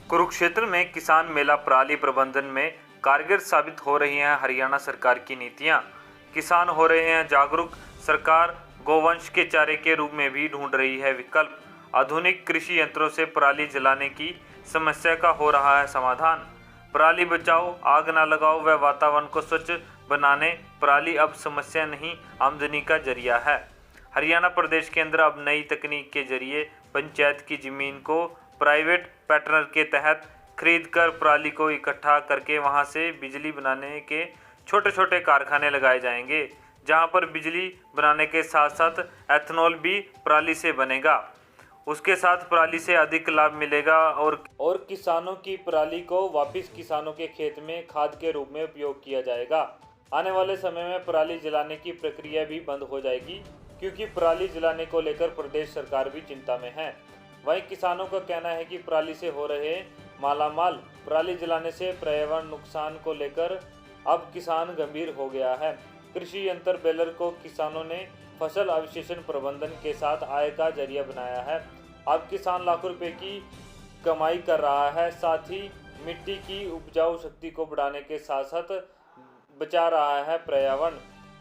कुरुक्षेत्र में किसान मेला पराली प्रबंधन में कारगर साबित हो रही हैं हरियाणा सरकार की नीतियां। किसान हो रहे हैं जागरूक, सरकार गोवंश के चारे के रूप में भी ढूंढ रही है विकल्प। आधुनिक कृषि यंत्रों से पराली जलाने की समस्या का हो रहा है समाधान। पराली बचाओ, आग न लगाओ व वातावरण को स्वच्छ बनाने पराली अब समस्या नहीं, आमदनी का जरिया है। हरियाणा प्रदेश के अंदर अब नई तकनीक के जरिए पंचायत की जमीन को प्राइवेट पैटर्न के तहत खरीद कर पराली को इकट्ठा करके वहां से बिजली बनाने के छोटे छोटे कारखाने लगाए जाएंगे, जहां पर बिजली बनाने के साथ साथ एथेनॉल भी पराली से बनेगा। उसके साथ पराली से अधिक लाभ मिलेगा और किसानों की पराली को वापस किसानों के खेत में खाद के रूप में उपयोग किया जाएगा। आने वाले समय में पराली जलाने की प्रक्रिया भी बंद हो जाएगी, क्योंकि पराली जलाने को लेकर प्रदेश सरकार भी चिंता में है। वहीं किसानों का कहना है कि पराली से हो रहे मालामाल, पराली जलाने से पर्यावरण नुकसान को लेकर अब किसान गंभीर हो गया है। कृषि यंत्र बेलर को किसानों ने फसल अवशेषण प्रबंधन के साथ आय का जरिया बनाया है। अब किसान लाखों रुपए की कमाई कर रहा है, साथ ही मिट्टी की उपजाऊ शक्ति को बढ़ाने के साथ साथ बचा रहा है पर्यावरण।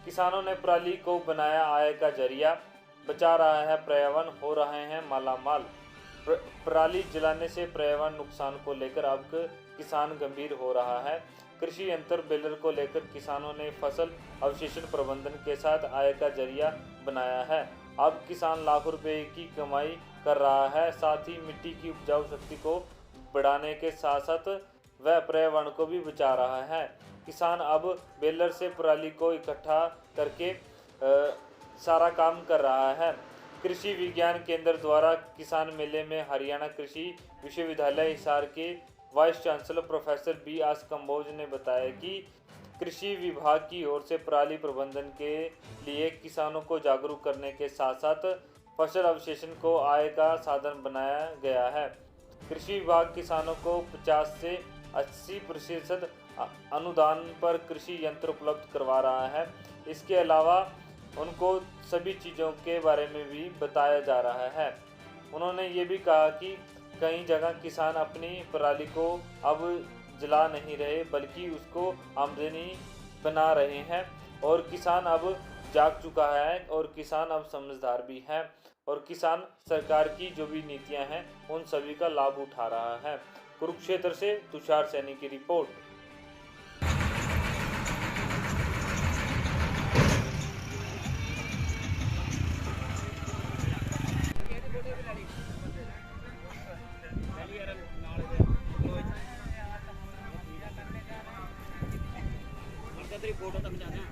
किसानों ने पराली को बनाया आय का जरिया, बचा रहा है पर्यावरण, हो रहे हैं मालामाल। पराली जलाने से पर्यावरण नुकसान को लेकर अब किसान गंभीर हो रहा है। कृषि यंत्र बेलर को लेकर किसानों ने फसल अवशेषण प्रबंधन के साथ आय का जरिया बनाया है। अब किसान लाखों रुपए की कमाई कर रहा है, साथ ही मिट्टी की उपजाऊ शक्ति को बढ़ाने के साथ साथ वह पर्यावरण को भी बचा रहा है। किसान अब बेलर से पराली को इकट्ठा करके सारा काम कर रहा है। कृषि विज्ञान केंद्र द्वारा किसान मेले में हरियाणा कृषि विश्वविद्यालय हिसार के vice chancellor professor B.R. Kamboj ने बताया कि कृषि विभाग की ओर से पराली प्रबंधन के लिए किसानों को जागरूक करने के साथ साथ फसल अवशेषण को आय का साधन बनाया गया है। कृषि विभाग किसानों को 50 से 80% अनुदान पर कृषि यंत्र उपलब्ध करवा रहा है। इसके अलावा उनको सभी चीज़ों के बारे में भी बताया जा रहा है। उन्होंने ये भी कहा कि कई जगह किसान अपनी पराली को अब जला नहीं रहे, बल्कि उसको आमदनी बना रहे हैं। और किसान अब जाग चुका है और किसान अब समझदार भी है, और किसान सरकार की जो भी नीतियां हैं उन सभी का लाभ उठा रहा है। कुरुक्षेत्र से तुषार सैनी की रिपोर्ट। फोटो तक जाना है।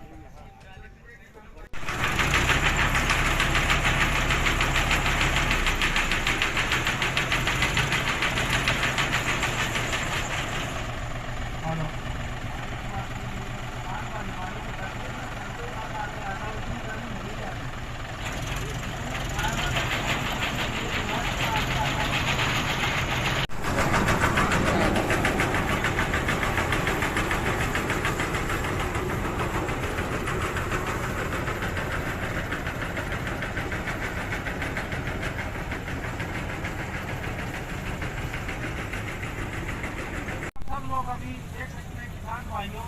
अभी देख सकते हैं किसान भाइयों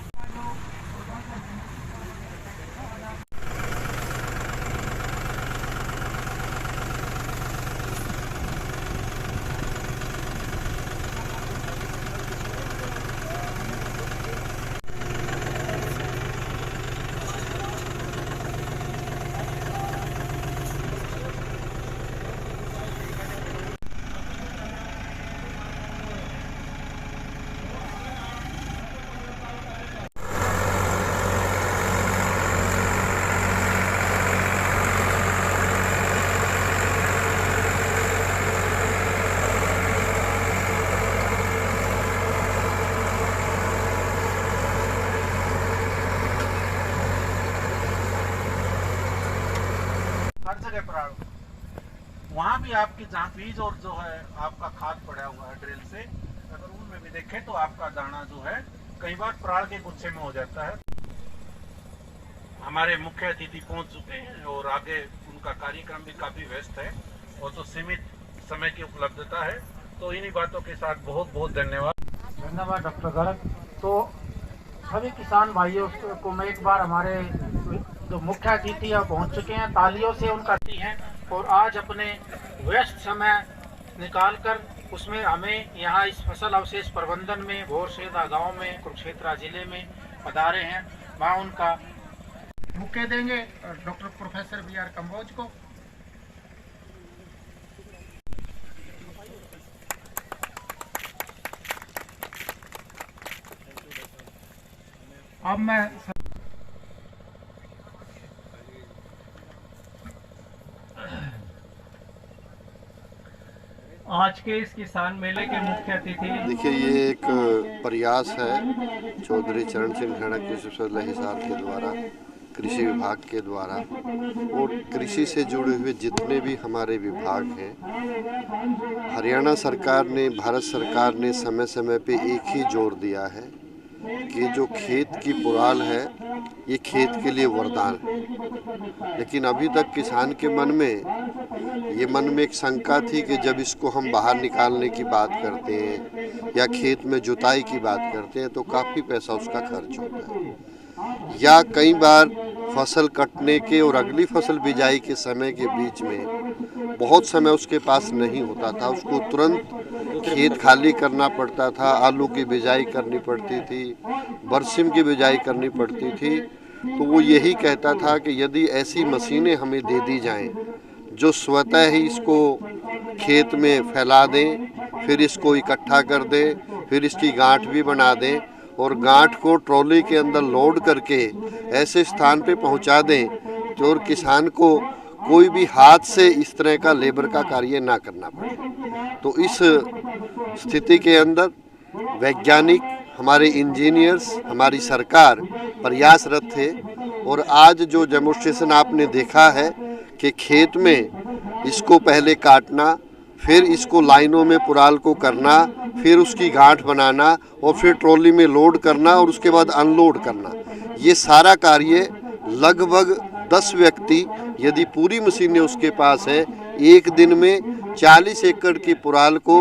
हर जगह पराल, वहाँ भी आपकी जहाँ बीज और जो है आपका खाद पड़ा हुआ है ड्रिल से, अगर उनमें भी देखें तो आपका दाना जो है कई बार पराल के गुच्छे में हो जाता है। हमारे मुख्य अतिथि पहुँच चुके हैं और आगे उनका कार्यक्रम भी काफ़ी व्यस्त है और तो सीमित समय की उपलब्धता है, तो इन्हीं बातों के साथ बहुत बहुत धन्यवाद। धन्यवाद डॉक्टर गर्ग। तो सभी किसान भाइयों को मैं एक बार हमारे जो मुख्य अतिथि है पहुंच चुके हैं, तालियों से उनका हैं और आज अपने व्यस्त समय निकालकर उसमें हमें यहाँ इस फसल अवशेष प्रबंधन में भोरसेदा गांव में कुरुक्षेत्र जिले में पधारे हैं। वहाँ उनका मुख्य देंगे doctor professor B R Kamboj को। अब मैं आज के इस किसान मेले के मुख्य अतिथि, देखिए, ये एक प्रयास है चौधरी चरण सिंह खैड़ा कृषि विश्वविद्यालय हिसार के द्वारा, कृषि विभाग के द्वारा, और कृषि से जुड़े हुए जितने भी हमारे विभाग हैं, हरियाणा सरकार ने, भारत सरकार ने समय समय पे एक ही जोर दिया है कि जो खेत की पुराल है ये खेत के लिए वरदान है। लेकिन अभी तक किसान के मन में एक शंका थी कि जब इसको हम बाहर निकालने की बात करते हैं या खेत में जुताई की बात करते हैं तो काफ़ी पैसा उसका खर्च होता है, या कई बार फसल कटने के और अगली फसल बिजाई के समय के बीच में बहुत समय उसके पास नहीं होता था, उसको तुरंत खेत खाली करना पड़ता था, आलू की बिजाई करनी पड़ती थी, बरसिम की बिजाई करनी पड़ती थी। तो वो यही कहता था कि यदि ऐसी मशीनें हमें दे दी जाएं जो स्वतः ही इसको खेत में फैला दें, फिर इसको इकट्ठा कर दें, फिर इसकी गांठ भी बना दें और गांठ को ट्रॉली के अंदर लोड करके ऐसे स्थान पे पहुंचा दें कि और किसान को कोई भी हाथ से इस तरह का लेबर का कार्य ना करना पड़े। तो इस स्थिति के अंदर वैज्ञानिक, हमारे इंजीनियर्स, हमारी सरकार प्रयासरत थे और आज जो डेमोन्स्ट्रेशन आपने देखा है कि खेत में इसको पहले काटना, फिर इसको लाइनों में पुराल को करना, फिर उसकी गांठ बनाना और फिर ट्रॉली में लोड करना और उसके बाद अनलोड करना, ये सारा कार्य लगभग 10 व्यक्ति यदि पूरी मशीनें उसके पास है एक दिन में 40 एकड़ की पुराल को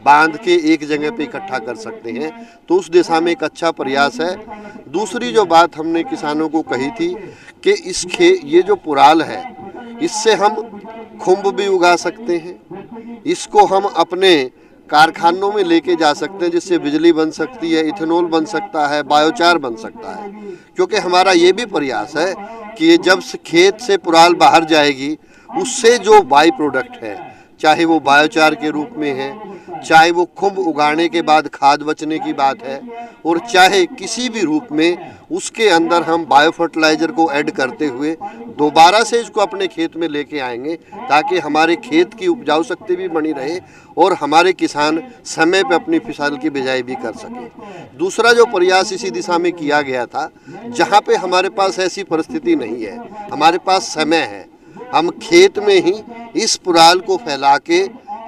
बांध के एक जगह पे इकट्ठा कर सकते हैं। तो उस दिशा में एक अच्छा प्रयास है। दूसरी जो बात हमने किसानों को कही थी कि ये जो पुराल है इससे हम खुम्ब भी उगा सकते हैं, इसको हम अपने कारखानों में लेके जा सकते हैं जिससे बिजली बन सकती है, इथेनॉल बन सकता है, बायोचार बन सकता है। क्योंकि हमारा ये भी प्रयास है कि जब खेत से पुराल बाहर जाएगी उससे जो बाई प्रोडक्ट है, चाहे वो बायोचार के रूप में है, चाहे वो खुम्ब उगाने के बाद खाद बचने की बात है, और चाहे किसी भी रूप में उसके अंदर हम बायो फर्टिलाइज़र को ऐड करते हुए दोबारा से इसको अपने खेत में लेके आएंगे ताकि हमारे खेत की उपजाऊ शक्ति भी बनी रहे और हमारे किसान समय पे अपनी फसल की बिजाई भी कर सकें। दूसरा जो प्रयास इसी दिशा में किया गया था, जहाँ पे हमारे पास ऐसी परिस्थिति नहीं है, हमारे पास समय है, हम खेत में ही इस पुराल को फैला के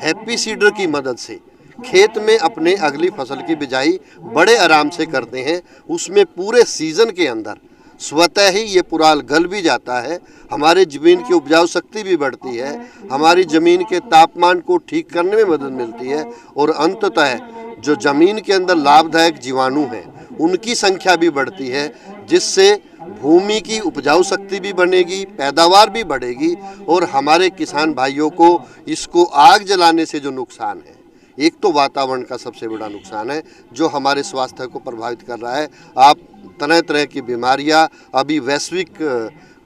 हैप्पी सीडर की मदद से खेत में अपने अगली फसल की बिजाई बड़े आराम से करते हैं। उसमें पूरे सीजन के अंदर स्वतः ही ये पुराल गल भी जाता है, हमारे ज़मीन की उपजाऊ शक्ति भी बढ़ती है, हमारी ज़मीन के तापमान को ठीक करने में मदद मिलती है और अंततः जो ज़मीन के अंदर लाभदायक जीवाणु हैं उनकी संख्या भी बढ़ती है, जिससे भूमि की उपजाऊ शक्ति भी बनेगी, पैदावार भी बढ़ेगी और हमारे किसान भाइयों को इसको आग जलाने से जो नुकसान है, एक तो वातावरण का सबसे बड़ा नुकसान है जो हमारे स्वास्थ्य को प्रभावित कर रहा है। आप तरह तरह की बीमारियां, अभी वैश्विक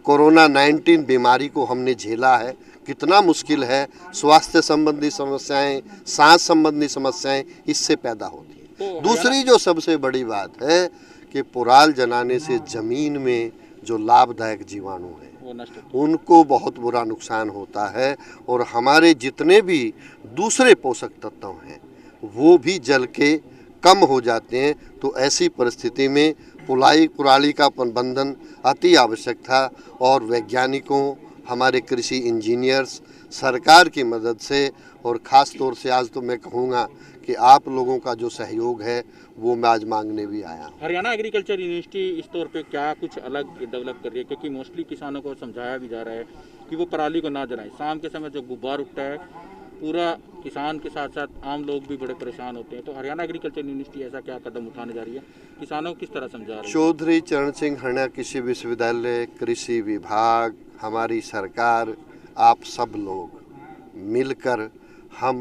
कोरोना 19 बीमारी को हमने झेला है, कितना मुश्किल है, स्वास्थ्य संबंधी समस्याएं, सांस संबंधी समस्याएं इससे पैदा होती हैं। दूसरी जो सबसे बड़ी बात है कि पुराल जलाने से ज़मीन में जो लाभदायक जीवाणु हैं उनको बहुत बुरा नुकसान होता है और हमारे जितने भी दूसरे पोषक तत्व हैं वो भी जल के कम हो जाते हैं। तो ऐसी परिस्थिति में पुराली का प्रबंधन अति आवश्यक था और वैज्ञानिकों, हमारे कृषि इंजीनियर्स, सरकार की मदद से और ख़ास तौर से आज तो मैं कहूँगा कि आप लोगों का जो सहयोग है वो मैं आज मांगने भी आया हूँ। हरियाणा एग्रीकल्चर यूनिवर्सिटी इस तौर पे क्या कुछ अलग डेवलप कर रही है, क्योंकि मोस्टली किसानों को समझाया भी जा रहा है कि वो पराली को ना जलाएं, शाम के समय जो गुब्बार उठता है पूरा किसान के साथ साथ आम लोग भी बड़े परेशान होते हैं। तो हरियाणा एग्रीकल्चर यूनिवर्सिटी ऐसा क्या कदम उठाने जा रही है, किसानों को किस तरह समझा रही है? चौधरी चरण सिंह हरियाणा कृषि विश्वविद्यालय, कृषि विभाग, हमारी सरकार, आप सब लोग मिलकर हम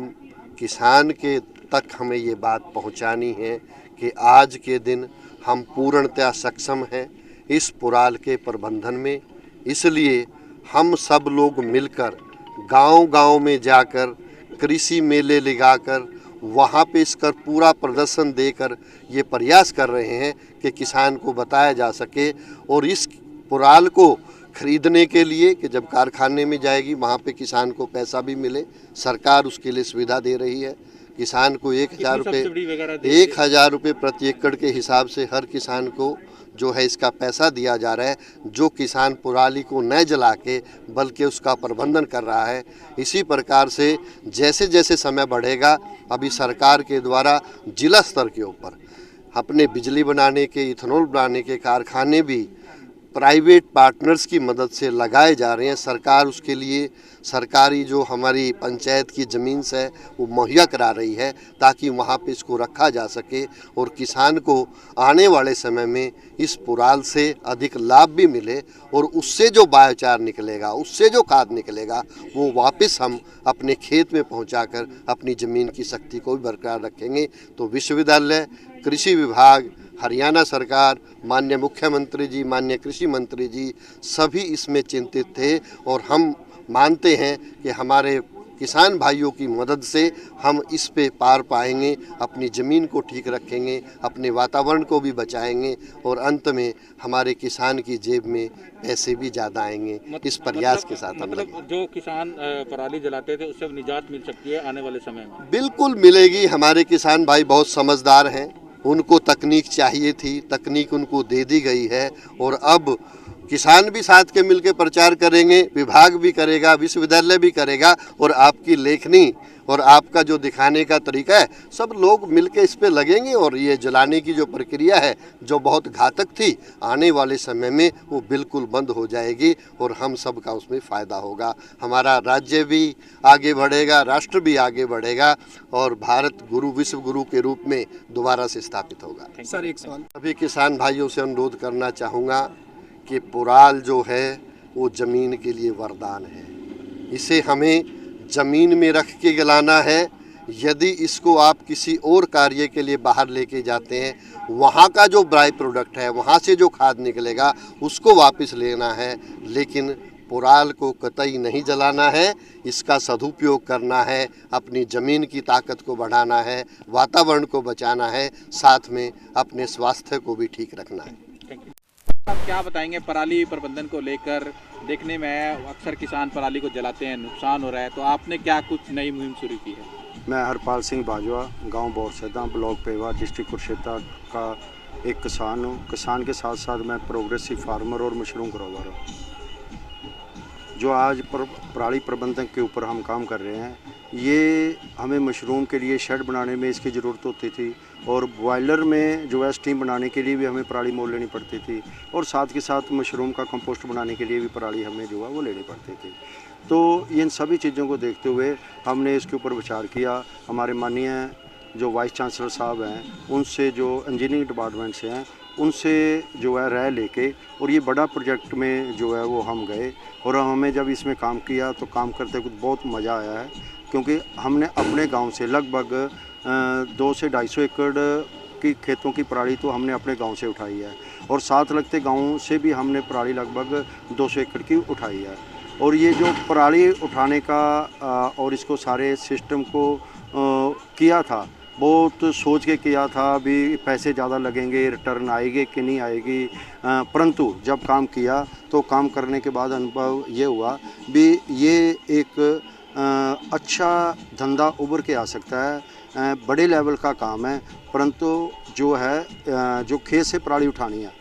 किसान के तक हमें ये बात पहुंचानी है कि आज के दिन हम पूर्णतः सक्षम हैं इस पुराल के प्रबंधन में। इसलिए हम सब लोग मिलकर गांव-गांव में जाकर कृषि मेले लगाकर वहाँ पे इसका पूरा प्रदर्शन देकर ये प्रयास कर रहे हैं कि किसान को बताया जा सके और इस पुराल को खरीदने के लिए कि जब कारखाने में जाएगी वहाँ पे किसान को पैसा भी मिले, सरकार उसके लिए सुविधा दे रही है। किसान को 1,000 रुपये प्रति एकड़ के हिसाब से हर किसान को जो है इसका पैसा दिया जा रहा है, जो किसान पराली को न जला के बल्कि उसका प्रबंधन कर रहा है। इसी प्रकार से जैसे जैसे समय बढ़ेगा, अभी सरकार के द्वारा जिला स्तर के ऊपर अपने बिजली बनाने के, इथेनॉल बनाने के कारखाने भी प्राइवेट पार्टनर्स की मदद से लगाए जा रहे हैं। सरकार उसके लिए सरकारी जो हमारी पंचायत की ज़मीन है वो मुहैया करा रही है ताकि वहाँ पे इसको रखा जा सके और किसान को आने वाले समय में इस पुराल से अधिक लाभ भी मिले और उससे जो बायोचार निकलेगा, उससे जो खाद निकलेगा, वो वापस हम अपने खेत में पहुँचाकर अपनी ज़मीन की शक्ति को भी बरकरार रखेंगे। तो विश्वविद्यालय, कृषि विभाग, हरियाणा सरकार, माननीय मुख्यमंत्री जी, माननीय कृषि मंत्री जी सभी इसमें चिंतित थे और हम मानते हैं कि हमारे किसान भाइयों की मदद से हम इस पे पार पाएंगे, अपनी ज़मीन को ठीक रखेंगे, अपने वातावरण को भी बचाएंगे और अंत में हमारे किसान की जेब में पैसे भी ज़्यादा आएंगे। इस प्रयास के साथ हम जो किसान पराली जलाते थे उससे निजात मिल सकती है आने वाले समय में? बिल्कुल मिलेगी। हमारे किसान भाई बहुत समझदार हैं, उनको तकनीक चाहिए थी, तकनीक उनको दे दी गई है और अब किसान भी साथ के मिलकर प्रचार करेंगे, विभाग भी करेगा, विश्वविद्यालय भी करेगा और आपकी लेखनी और आपका जो दिखाने का तरीका है सब लोग मिलकर इस पे लगेंगे और ये जलाने की जो प्रक्रिया है जो बहुत घातक थी, आने वाले समय में वो बिल्कुल बंद हो जाएगी और हम सब का उसमें फ़ायदा होगा। हमारा राज्य भी आगे बढ़ेगा, राष्ट्र भी आगे बढ़ेगा और भारत गुरु, विश्व गुरु के रूप में दोबारा से स्थापित होगा। सर एक सवाल, सभी किसान भाइयों से अनुरोध करना चाहूँगा कि पुराल जो है वो ज़मीन के लिए वरदान है। इसे हमें ज़मीन में रख के गलाना है। यदि इसको आप किसी और कार्य के लिए बाहर लेके जाते हैं, वहाँ का जो बाई प्रोडक्ट है, वहाँ से जो खाद निकलेगा उसको वापस लेना है, लेकिन पुराल को कतई नहीं जलाना है, इसका सदुपयोग करना है, अपनी ज़मीन की ताकत को बढ़ाना है, वातावरण को बचाना है, साथ में अपने स्वास्थ्य को भी ठीक रखना है। आप क्या बताएंगे पराली प्रबंधन को लेकर? देखने में अक्सर किसान पराली को जलाते हैं, नुकसान हो रहा है, तो आपने क्या कुछ नई मुहिम शुरू की है? मैं हरपाल सिंह बाजवा, गांव बोरसैदा, ब्लॉक पेवा, डिस्ट्रिक्ट कुरुक्षेत्र का एक किसान हूँ। किसान के साथ साथ मैं प्रोग्रेसिव फार्मर और मशरूम ग्रोवर हूँ। जो आज पराली प्रबंधन के ऊपर हम काम कर रहे हैं, ये हमें मशरूम के लिए शेड बनाने में इसकी ज़रूरत होती थी और बॉयलर में जो है स्टीम बनाने के लिए भी हमें पराली मोल लेनी पड़ती थी और साथ के साथ मशरूम का कंपोस्ट बनाने के लिए भी पराली हमें जो है वो लेनी पड़ती थी। तो इन सभी चीज़ों को देखते हुए हमने इसके ऊपर विचार किया। हमारे माननीय जो वाइस चांसलर साहब हैं, उनसे जो इंजीनियरिंग डिपार्टमेंट से हैं, उनसे जो है राय लेके और ये बड़ा प्रोजेक्ट में जो है वो हम गए और हमें जब इसमें काम किया तो काम करते कुछ बहुत मज़ा आया है, क्योंकि हमने अपने गांव से लगभग 200 से 250 एकड़ की खेतों की पराली तो हमने अपने गांव से उठाई है और साथ लगते गांव से भी हमने पराली लगभग 200 एकड़ की उठाई है। और ये जो पराली उठाने का और इसको सारे सिस्टम को किया था, बहुत सोच के किया था, भी पैसे ज़्यादा लगेंगे, रिटर्न आएगी कि नहीं आएगी, परंतु जब काम किया तो काम करने के बाद अनुभव ये हुआ भी ये एक अच्छा धंधा उभर के आ सकता है। बड़े लेवल का काम है, परंतु जो है जो खेत से पराली उठानी है,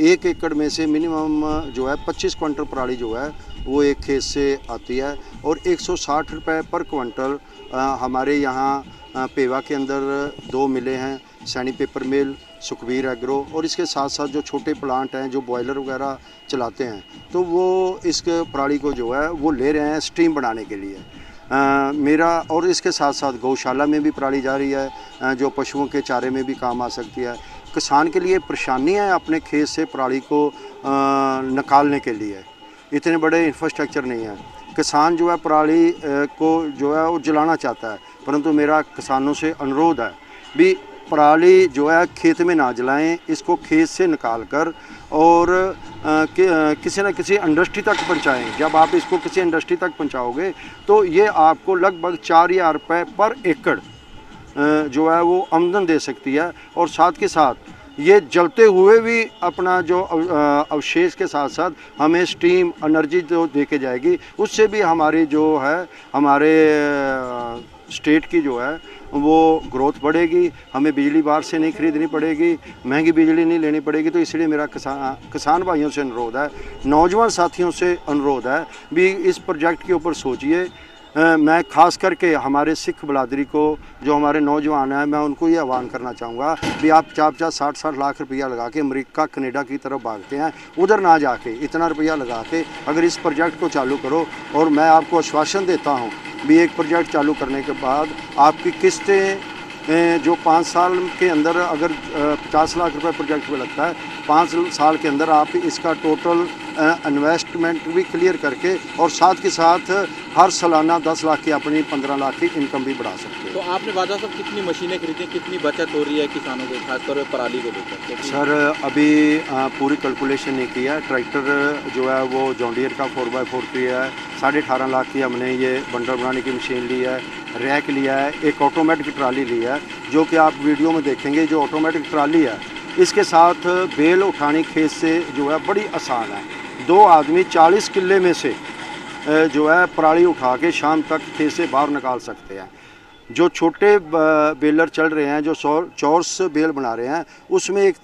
1 एकड़ में से मिनिमम जो है 25 क्विंटल पराली जो है वो एक खेत से आती है और 160 रुपये पर क्विंटल हमारे यहाँ पेवा के अंदर 2 मिलें हैं, सैनी पेपर मिल, सुखबीर एग्रो, और इसके साथ साथ जो छोटे प्लांट हैं जो बॉयलर वगैरह चलाते हैं, तो वो इस पराली को जो है वो ले रहे हैं स्टीम बनाने के लिए। मेरा और इसके साथ साथ गौशाला में भी पराली जा रही है, जो पशुओं के चारे में भी काम आ सकती है। किसान के लिए परेशानी है अपने खेत से पराली को निकालने के लिए, इतने बड़े इंफ्रास्ट्रक्चर नहीं है। किसान जो है पराली को जो है वो जलाना चाहता है, परंतु मेरा किसानों से अनुरोध है भी पराली जो है खेत में ना जलाएं, इसको खेत से निकाल कर और किसी न किसी इंडस्ट्री तक पहुंचाएं। जब आप इसको किसी इंडस्ट्री तक पहुंचाओगे तो ये आपको लगभग 4,000 रुपये पर एकड़ जो है वो आमदन दे सकती है, और साथ के साथ ये जलते हुए भी अपना जो अवशेष के साथ साथ हमें स्टीम एनर्जी जो दे के जाएगी, उससे भी हमारी जो है हमारे स्टेट की जो है वो ग्रोथ बढ़ेगी। हमें बिजली बाहर से नहीं खरीदनी पड़ेगी, महंगी बिजली नहीं लेनी पड़ेगी। तो इसलिए मेरा किसान भाइयों से अनुरोध है, नौजवान साथियों से अनुरोध है भी इस प्रोजेक्ट के ऊपर सोचिए। मैं खास करके हमारे सिख बरादरी को, जो हमारे नौजवान हैं, मैं उनको ये आह्वान करना चाहूँगा भी आप 50-60 लाख रुपया लगा के अमेरिका कनाडा की तरफ भागते हैं, उधर ना जाके इतना रुपया लगा के अगर इस प्रोजेक्ट को चालू करो। और मैं आपको आश्वासन देता हूँ भी एक प्रोजेक्ट चालू करने के बाद आपकी किस्तें जो 5 साल के अंदर अगर 50 लाख रुपए प्रोजेक्ट में लगता है, 5 साल के अंदर आप इसका टोटल इन्वेस्टमेंट भी क्लियर करके और साथ के साथ हर सालाना 10 लाख की अपनी 15 लाख की इनकम भी बढ़ा सकते हैं। तो आपने बाजवा साहब कितनी मशीनें खरीदी, कितनी बचत हो रही है किसानों को, खासतौर पर पराली को लेकर? सर अभी पूरी कैलकुलेशन नहीं किया है। ट्रैक्टर जो है वो जॉन डियर का 4x4 की है, 18.5 लाख की हमने ये बंडल बनाने की मशीन ली है, रैक लिया है, एक ऑटोमेटिक ट्राली ली है, जो कि आप वीडियो में देखेंगे। जो ऑटोमेटिक ट्राली है इसके साथ बेल उठानी खेत से जो है बड़ी आसान है। 2 आदमी 40 किले में से जो है पराली उठा के शाम तक खेत से बाहर निकाल सकते हैं। जो छोटे बेलर चल रहे हैं, जो चौरस बेल बना रहे हैं, उसमें एक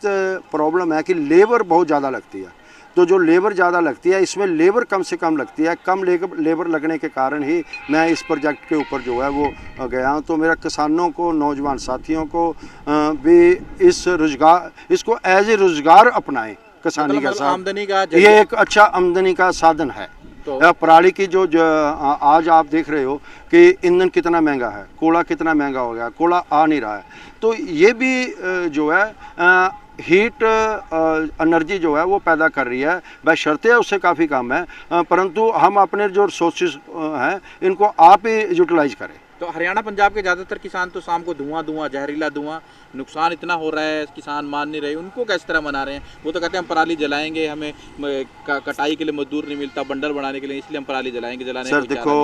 प्रॉब्लम है कि लेबर बहुत ज़्यादा लगती है। तो जो लेबर ज़्यादा लगती है, इसमें लेबर कम से कम लगती है। कम लेबर लगने के कारण ही मैं इस प्रोजेक्ट के ऊपर जो है वो गया हूँ। तो मेरा किसानों को, नौजवान साथियों को भी इसको एज ए रोज़गार अपनाएं। किसानी का साथ आमदनी का ये एक अच्छा आमदनी का साधन है। तो पराली की जो आज आप देख रहे हो कि ईंधन कितना महंगा है, कोयला कितना महंगा हो गया, कोयला आ नहीं रहा है। तो ये भी जो है हीट एनर्जी जो है वो पैदा कर रही है। बशर्ते उससे काफ़ी कम है, परंतु हम अपने जो रिसोर्सेज हैं इनको आप ही यूटिलाइज करें। तो हरियाणा पंजाब के ज़्यादातर किसान तो शाम को धुआं जहरीला धुआं, नुकसान इतना हो रहा है, किसान मान नहीं रहे, उनको किस तरह मना रहे हैं? वो तो कहते हैं हम पराली जलाएंगे, हमें कटाई के लिए मजदूर नहीं मिलता, बंडल बनाने के लिए, इसलिए हम पराली जलाएंगे। जलाने सर देखो,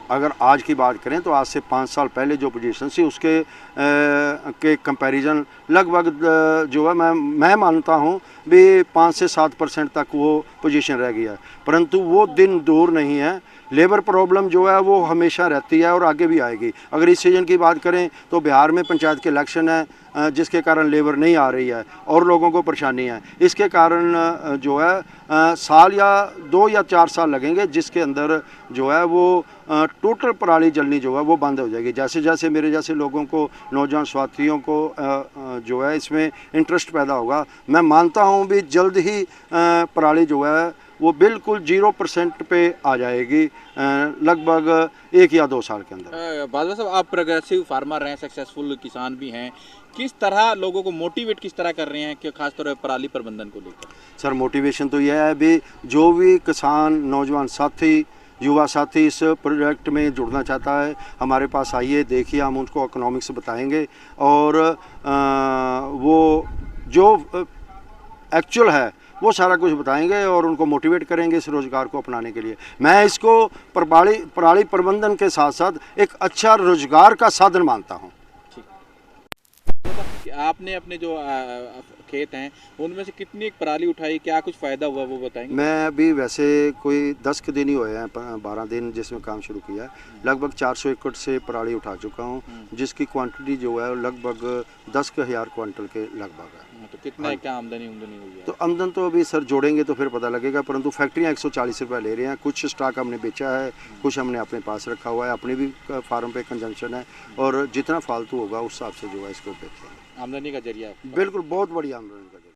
अगर आज की बात करें तो आज से 5 साल पहले जो पोजीशन थी उसके के कंपैरिजन लगभग जो है मैं मानता हूँ भी 5 से 7% तक वो पोजीशन रह गई है, परंतु वो दिन दूर नहीं है। लेबर प्रॉब्लम जो है वो हमेशा रहती है और आगे भी आएगी। अगर इस सीज़न की बात करें तो बिहार में पंचायत के इलेक्शन है, जिसके कारण लेबर नहीं आ रही है और लोगों को परेशानी है। इसके कारण जो है साल या 2 या 4 साल लगेंगे, जिसके अंदर जो है वो टोटल पराली जलनी जो है वो बंद हो जाएगी। जैसे जैसे मेरे जैसे लोगों को, नौजवान साथियों को जो है इसमें इंटरेस्ट पैदा होगा, मैं मानता हूँ भी जल्द ही पराली जो है वो बिल्कुल 0% पे आ जाएगी, लगभग 1 या 2 साल के अंदर। बाजवा साहब, आप प्रोग्रेसिव फार्मर हैं, सक्सेसफुल किसान भी हैं, किस तरह लोगों को मोटिवेट किस तरह कर रहे हैं कि खासतौर पर पराली प्रबंधन को लेकर? सर मोटिवेशन तो यह है भी जो भी किसान, नौजवान साथी, युवा साथी इस प्रोजेक्ट में जुड़ना चाहता है, हमारे पास आइए, देखिए, हम उनको इकोनॉमिक्स बताएंगे और वो जो एक्चुअल है वो सारा कुछ बताएंगे और उनको मोटिवेट करेंगे इस रोज़गार को अपनाने के लिए। मैं इसको पराली प्रबंधन के साथ साथ एक अच्छा रोज़गार का साधन मानता हूँ। आपने अपने जो खेत हैं उनमें से कितनी पराली उठाई, क्या कुछ फ़ायदा हुआ वो बताएंगे? मैं अभी वैसे कोई 10 के दिन ही हुए हैं, 12 दिन जिसमें काम शुरू किया है। लगभग 400 एकड़ से पराली उठा चुका हूँ, जिसकी क्वांटिटी जो है लगभग 10,000 क्विंटल के लगभग है। तो कितना क्या आमदनी हुई है? तो आमदन तो अभी सर जोड़ेंगे तो फिर पता लगेगा, परंतु फैक्ट्रियाँ 140 रुपये ले रहे हैं। कुछ स्टॉक हमने बेचा है, कुछ हमने अपने पास रखा हुआ है, अपने भी फार्म पे कंजम्पशन है, और जितना फालतू होगा उस हिसाब से जो है इसको बेचेंगे। आमदनी का जरिया है। बिल्कुल, बहुत बड़ी आमदनी का जरिया।